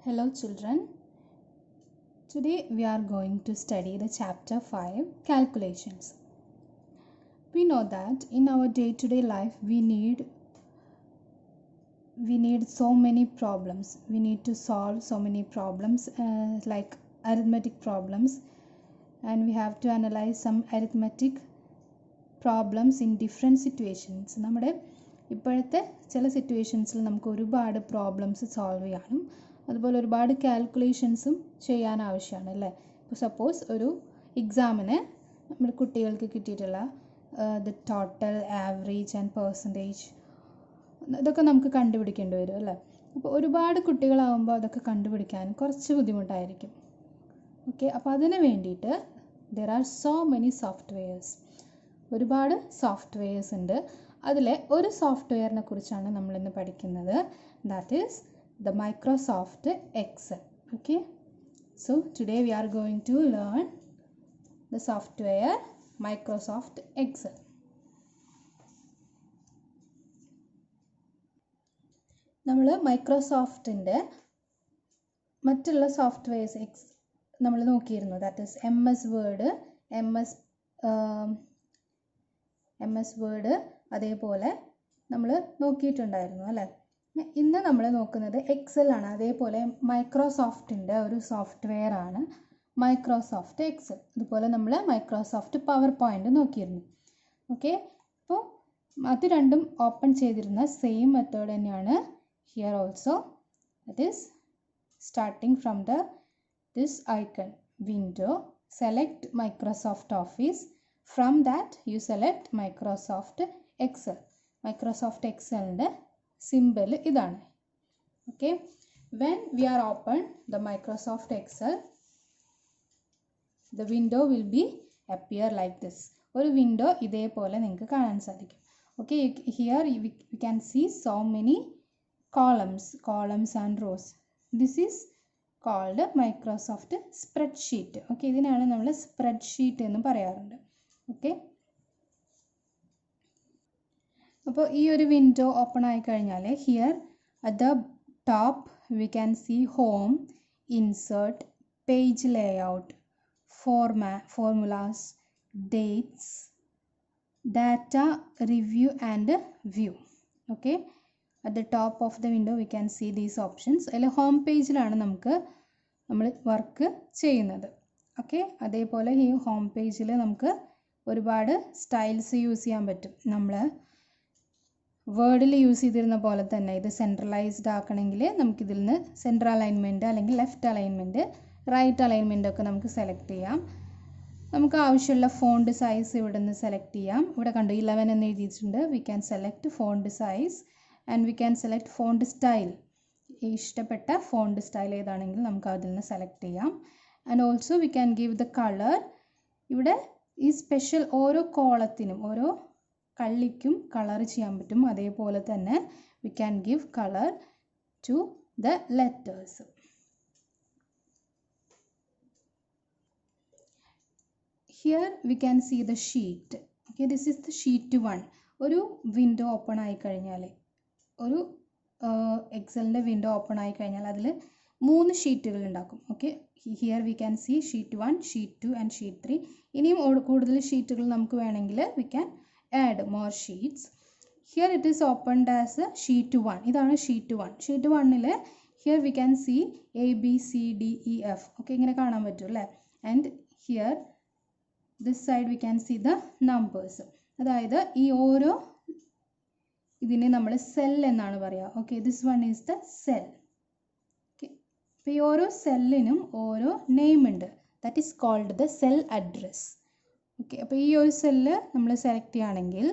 Hello children, today we are going to study the chapter 5 calculations. We know that in our day-to-day life we need so many problems. We need to solve so many problems like arithmetic problems, and we have to analyze some arithmetic problems in different situations. നമ്മുടെ ഇപ്പോഴത്തെ ചില സിറ്റുവേഷൻസിൽ നമുക്ക് ഒരുപാട് problems solve ചെയ്യാനും അതുപോലെ ഒരുപാട് കാൽക്കുലേഷൻസും ചെയ്യാൻ ആവശ്യമാണ് അല്ലേ. ഇപ്പോൾ സപ്പോസ് ഒരു എക്സാമിന് നമ്മുടെ കുട്ടികൾക്ക് കിട്ടിയിട്ടുള്ള the total average and percentage ഇതൊക്കെ നമുക്ക് കണ്ടുപിടിക്കേണ്ടി വരും അല്ലേ. അപ്പോൾ ഒരുപാട് കുട്ടികളാകുമ്പോൾ അതൊക്കെ കണ്ടുപിടിക്കാൻ കുറച്ച് ബുദ്ധിമുട്ടായിരിക്കും. ഓക്കെ, അപ്പോൾ അതിന് വേണ്ടിയിട്ട് there are so many softwares. ഒരുപാട് സോഫ്റ്റ്വെയർസ് ഉണ്ട്. അതിലെ ഒരു സോഫ്റ്റ്വെയറിനെ കുറിച്ചാണ് നമ്മളിന്ന് പഠിക്കുന്നത്. That is the Microsoft Excel. Okay, so today we are going to learn the software Microsoft Excel. നമ്മൾ മൈക്രോസോഫ്റ്റിൻ്റെ മറ്റുള്ള സോഫ്റ്റ്വെയർസ് നമ്മൾ നോക്കിയിരുന്നു. That is M S word അതേപോലെ നമ്മൾ നോക്കിയിട്ടുണ്ടായിരുന്നു അല്ലേ. ഇന്ന് നമ്മൾ നോക്കുന്നത് എക്സൽ ആണ്. അതേപോലെ മൈക്രോസോഫ്റ്റിൻ്റെ ഒരു സോഫ്റ്റ്വെയർ ആണ് മൈക്രോസോഫ്റ്റ് എക്സൽ. അതുപോലെ നമ്മൾ മൈക്രോസോഫ്റ്റ് പവർ പോയിൻ്റ് നോക്കിയിരുന്നു. ഓക്കെ, അപ്പോൾ അത് രണ്ടും ഓപ്പൺ ചെയ്തിരുന്ന സെയിം മെത്തേഡ് തന്നെയാണ് here also. That is starting from this icon window, select Microsoft Office. From that you select Microsoft Excel. Microsoft എക്സലിൻ്റെ സിമ്പിൾ ഇതാണ്. Okay, when we are open the Microsoft Excel, the window will be appear like this. ഒരു window ഇതേപോലെ നിങ്ങൾക്ക് കാണാൻ സാധിക്കും. Okay, here we can see so many columns and rose. This is called Microsoft spreadsheet. Okay, ഇതിനാണ് നമ്മൾ spreadsheet എന്ന് പറയാറുണ്ട്. Okay, അപ്പോൾ ഈ ഒരു വിൻഡോ ഓപ്പൺ ആയി കഴിഞ്ഞാൽ here at the top we can see home, insert, page layout, formulas, dates, data, review and view. Okay, at the top of the window we can see these options. അതിൽ home പേജിലാണ് നമ്മൾ work ചെയ്യുന്നത്. Okay, അതേപോലെ ഈ home പേജിൽ നമുക്ക് ഒരുപാട് styles use ചെയ്യാൻ പറ്റും. നമ്മൾ വേർഡിൽ യൂസ് ചെയ്തിരുന്ന പോലെ തന്നെ ഇത് സെൻട്രലൈസ്ഡ് ആക്കണമെങ്കിൽ നമുക്കിതിൽ നിന്ന് സെൻട്രൽ അലൈൻമെൻറ്റ് അല്ലെങ്കിൽ ലെഫ്റ്റ് അലൈൻമെൻറ്റ്, റൈറ്റ് അലൈൻമെൻറ്റ് ഒക്കെ നമുക്ക് സെലക്ട് ചെയ്യാം. നമുക്ക് ആവശ്യമുള്ള ഫോണ്ട് സൈസ് ഇവിടെ നിന്ന് സെലക്ട് ചെയ്യാം. ഇവിടെ കണ്ടു 11 എന്ന് എഴുതിയിട്ടുണ്ട്. We can select font size and we can select font style. ഇഷ്ടപ്പെട്ട ഫോണ്ട് സ്റ്റൈൽ ഏതാണെങ്കിലും നമുക്ക് അതിൽ നിന്ന് സെലക്ട് ചെയ്യാം. And also we can give the colour. ഇവിടെ ഈ സ്പെഷ്യൽ ഓരോ കോളത്തിനും ഓരോ കള്ളിക്കും കളർ ചെയ്യാൻ പറ്റും. അതേപോലെ തന്നെ we can give colour to the letters. Here we can see the sheet. Okay, this is the sheet 1. ഒരു വിൻഡോ ഓപ്പൺ ആയി കഴിഞ്ഞാൽ, ഒരു എക്സലിൻ്റെ വിൻഡോ ഓപ്പൺ ആയി കഴിഞ്ഞാൽ അതിൽ 3 ഷീറ്റുകൾ ഉണ്ടാക്കും. Okay, here we can see sheet 1, sheet 2 and sheet 3. ഇനിയും കൂടുതൽ ഷീറ്റുകൾ നമുക്ക് വേണമെങ്കിൽ we can add more sheets. Here it is opened as a sheet 1. ഇതാണ് ഷീറ്റ് 1. ഷീറ്റ് 1ൽ here we can see A, B, C, D, E, F. Okay, ഇങ്ങനെ കാണാൻ പറ്റും അല്ലേ. And here this side we can see the numbers. അതായത് ഈ ഓരോ ഇതിനെ നമ്മൾ സെൽ എന്നാണ് പറയുക. Okay, this one is the cell. Okay, അപ്പോൾ ഈ ഓരോ സെല്ലിനും ഓരോ നെയിം ഉണ്ട്. That is called the cell address. Okay, അപ്പോൾ ഈ ഒരു സെല്ല് നമ്മൾ സെലക്ട് ചെയ്യുകയാണെങ്കിൽ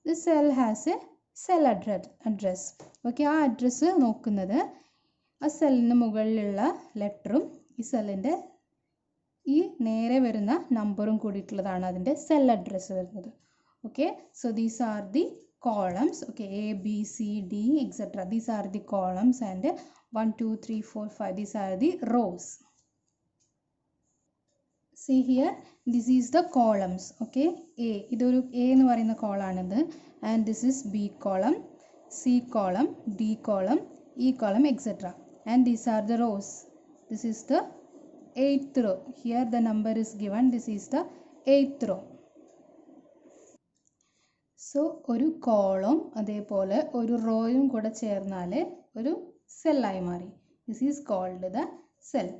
the cell has a cell address. Okay, ആ അഡ്രസ്സ് നോക്കുന്നത് ആ സെല്ലിന് മുകളിലുള്ള ലെറ്ററും ഈ സെല്ലിൻ്റെ ഈ നേരെ വരുന്ന നമ്പറും കൂടിയിട്ടുള്ളതാണ് അതിൻ്റെ സെൽ അഡ്രസ്സ് വരുന്നത്. Okay, so these are the columns. Okay, A, B, C, D, etc. These are the columns and 1, 2, 3, 4, 5. These are the rows. See here, this is the columns. Okay, A ഇതൊരു A എന്ന് പറയുന്ന കോളാണിത്. And this is B column, C column, D column, E column, etc. and these are the rows. This is the 8th row. Here the number is given. This is the 8th row. So ഒരു column അതേപോലെ ഒരു റോയും കൂടെ ചേർന്നാൽ ഒരു സെല്ലായി മാറി. This is called the cell,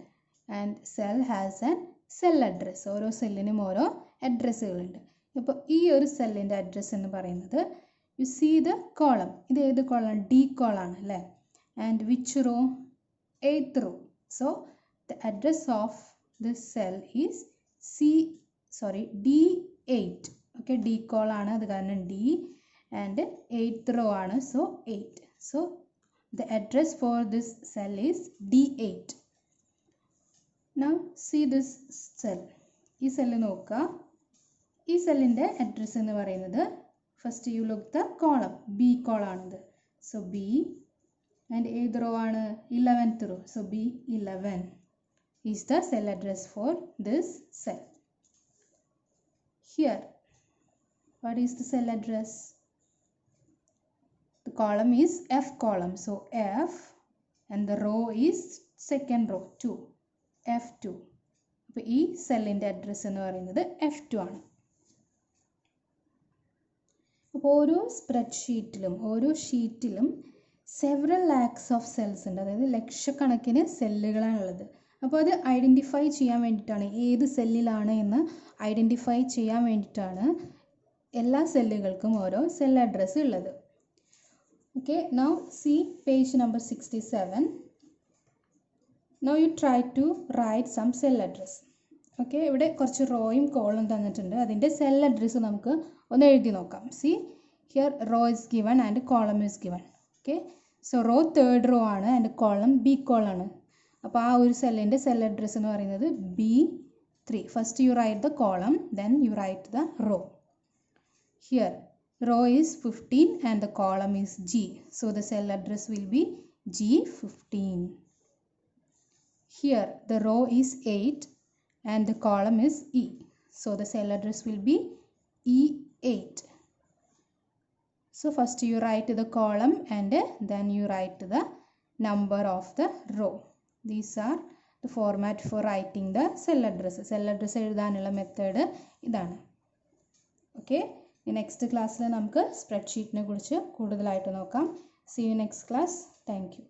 and cell has an cell address. ഓരോ സെല്ലിനും ഓരോ അഡ്രസ്സുകളുണ്ട്. അപ്പോൾ ഈ ഒരു സെല്ലിൻ്റെ അഡ്രസ്സ് എന്ന് പറയുന്നത് യു സീ ദ കോളം. ഇത് ഏത് കോളാണ്? ഡി കോളാണ് അല്ലേ? And which row? 8th row. So the address of this cell is D8. Okay, D call ആണ്, അത് കാരണം D, and 8th row ആണ്, so 8. So the address for this cell is D8. Now see this cell. ഈ cell നോക്കുക. ഈ സെല്ലിൻ്റെ address എന്ന് പറയുന്നത് first you look the column, B കോളാണിത്. സോ ബി, ആൻഡ് ഏത് റോ ആണ്? 11th row. So B11 is the cell address for this cell. Here, what is the cell address? The column is F column. So F, and the row is second row 2, F2. അപ്പോൾ ഈ സെല്ലിൻ്റെ address എന്ന് പറയുന്നത് F2 ആണ്. അപ്പോൾ ഓരോ സ്പ്രെഡ്ഷീറ്റിലും ഓരോ ഷീറ്റിലും several lakhs of cells ഉണ്ട്. അതായത് ലക്ഷക്കണക്കിന് സെല്ലുകളാണുള്ളത്. അപ്പോൾ അത് ഐഡൻറ്റിഫൈ ചെയ്യാൻ വേണ്ടിയിട്ടാണ്, ഏത് സെല്ലിലാണ് എന്ന് ഐഡൻറ്റിഫൈ ചെയ്യാൻ വേണ്ടിയിട്ടാണ് എല്ലാ സെല്ലുകൾക്കും ഓരോ സെൽ അഡ്രസ്സ് ഉള്ളത്. Okay, now see page number 67. Now you try to write some cell address. Okay, ഇവിടെ കുറച്ച് റോയും കോളും തന്നിട്ടുണ്ട്. അതിൻ്റെ സെൽ അഡ്രസ്സ് നമുക്ക് ഒന്ന് എഴുതി നോക്കാം. See here row is given and column is given. Okay, so row 3rd row ആണ് ആൻഡ് കോളം ബി കോളാണ്. അപ്പോൾ ആ ഒരു സെല്ലിൻ്റെ സെൽ അഡ്രസ്സ് എന്ന് പറയുന്നത് B3. First you write the column, then you write the row. Here row is 15 and the column is G. So the cell address will be G15. Here the row is 8 and the column is E. So the cell address will be E8. So first you write the column and then you write the number of the row. These are the format for writing the cell address. Cell address എഴുതാനുള്ള method ഇതാണ്. Okay, next ക്ലാസ്സിൽ നമുക്ക് സ്പ്രെഡ്ഷീറ്റിനെ കുറിച്ച് കൂടുതലായിട്ട് നോക്കാം. See you next class. Thank you.